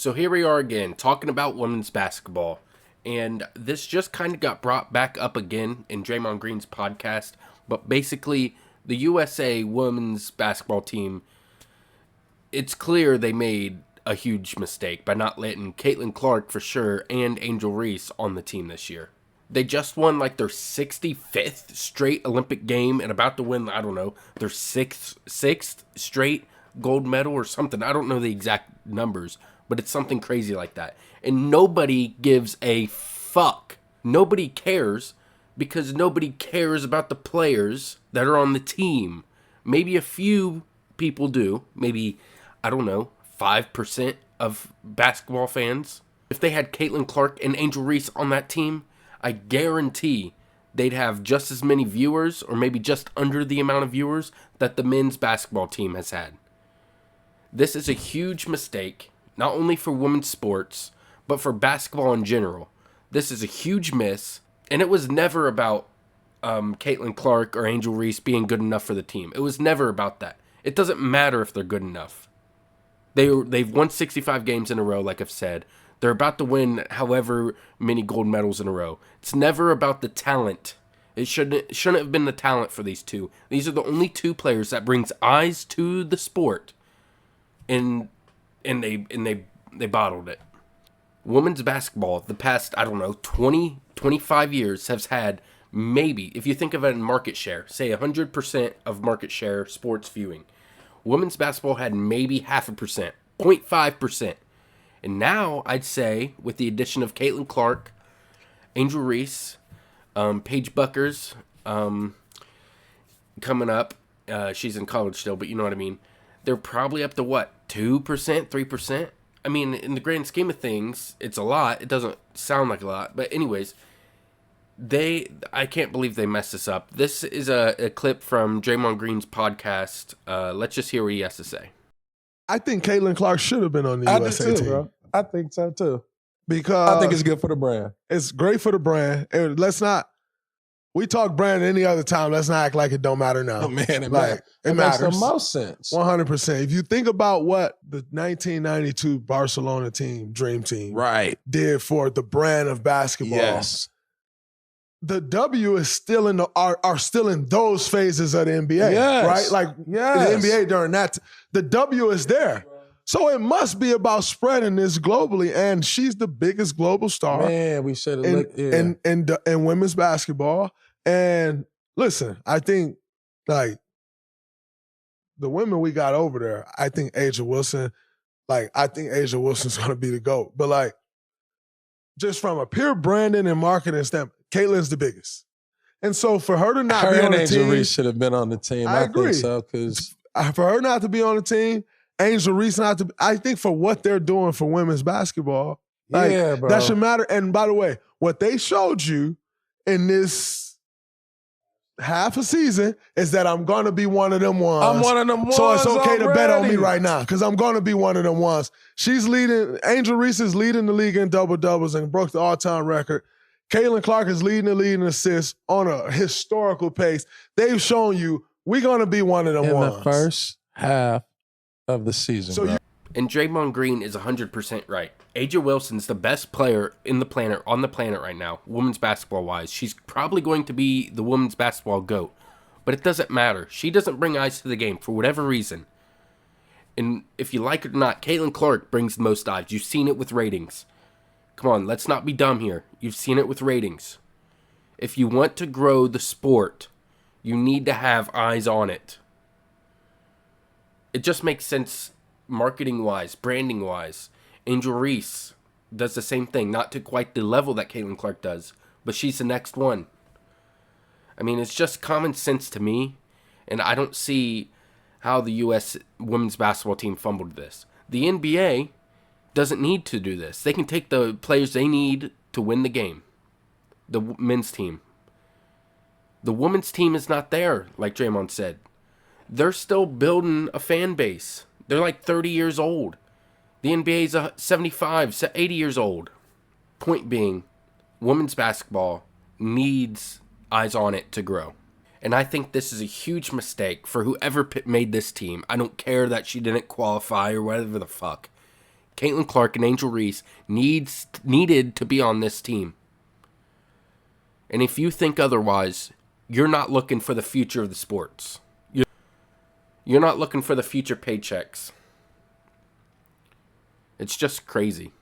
So here we are again, talking about women's basketball. And this just kind of got brought back up again in Draymond Green's podcast. But basically, the USA women's basketball team, it's clear they made a huge mistake by not letting Caitlin Clark for sure and Angel Reese on the team this year. They just won like their 65th straight Olympic game and about to win, I don't know, their sixth straight gold medal or something. I don't know the exact numbers, but it's something crazy like that. And nobody gives a fuck. Nobody cares because nobody cares about the players that are on the team. Maybe a few people do. Maybe, I don't know, 5% of basketball fans. If they had Caitlin Clark and Angel Reese on that team, I guarantee they'd have just as many viewers or maybe just under the amount of viewers that the men's basketball team has had. This is a huge mistake, not only for women's sports, but for basketball in general. This is a huge miss, and it was never about Caitlin Clark or Angel Reese being good enough for the team. It was never about that. It doesn't matter if they're good enough. They've won 65 games in a row, like I've said. They're about to win however many gold medals in a row. It's never about the talent. It shouldn't have been the talent for these two. These are the only two players that brings eyes to the sport, and they bottled it. Women's basketball, the past, 20, 25 years has had maybe, if you think of it in market share, say 100% of market share sports viewing. Women's basketball had maybe 0.5%, 0.5%. And now, I'd say, with the addition of Caitlin Clark, Angel Reese, Paige Buckers coming up, she's in college still, but you know what I mean, they're probably up to what, 2%, 3%? I mean, in the grand scheme of things, it's a lot. It doesn't sound like a lot. But anyways, I can't believe they messed this up. This is a clip from Draymond Green's podcast. Let's just hear what he has to say. I think Caitlin Clark should have been on the USA team. Bro. I think so too. Because I think it's good for the brand. It's great for the brand. And we talk brand any other time. Let's not act like it don't matter now. Oh, man, it matters. It makes the most sense. 100%. If you think about what the 1992 Barcelona team, Dream Team, did for the brand of basketball, yes, the W is still are still in those phases of the NBA, right? Like the NBA during that, the W is there. So it must be about spreading this globally, and she's the biggest global star. Man, we should have looked in women's basketball. And listen, I think like the women we got over there, I think A'ja Wilson's gonna be the GOAT. But like, just from a pure branding and marketing standpoint, Caitlin's the biggest. And so for her to not be on the Angel team, Reese should have been on the team. I agree. think so, because for her not to be on the team, Angel Reese not to. I think for what they're doing for women's basketball, bro, that should matter. And by the way, what they showed you in this half a season is that I'm gonna be one of them ones. I'm one of them ones. So it's okay to bet on me already. right now because I'm gonna be one of them ones. She's leading. Angel Reese is leading the league in double doubles and broke the all-time record. Caitlin Clark is leading the league in assists on a historical pace. They've shown you we're gonna be one of them ones in the first half of the season. So and Draymond Green is 100% right. A'ja Wilson's the best player on the planet right now, women's basketball wise. She's probably going to be the women's basketball GOAT, but it doesn't matter. She doesn't bring eyes to the game for whatever reason. And if you like it or not, Caitlin Clark brings the most eyes. You've seen it with ratings. Come on, let's not be dumb here. You've seen it with ratings. If you want to grow the sport, you need to have eyes on it. It just makes sense marketing-wise, branding-wise. Angel Reese does the same thing. Not to quite the level that Caitlin Clark does, but she's the next one. I mean, it's just common sense to me, and I don't see how the U.S. women's basketball team fumbled this. The NBA doesn't need to do this. They can take the players they need to win the game. The men's team. The women's team is not there, like Draymond said. They're still building a fan base. They're like 30 years old. The NBA is 75, 80 years old. Point being, women's basketball needs eyes on it to grow. And I think this is a huge mistake for whoever made this team. I don't care that she didn't qualify or whatever the fuck. Caitlin Clark and Angel Reese needed to be on this team. And if you think otherwise, you're not looking for the future of the sports. You're not looking for the future paychecks. It's just crazy.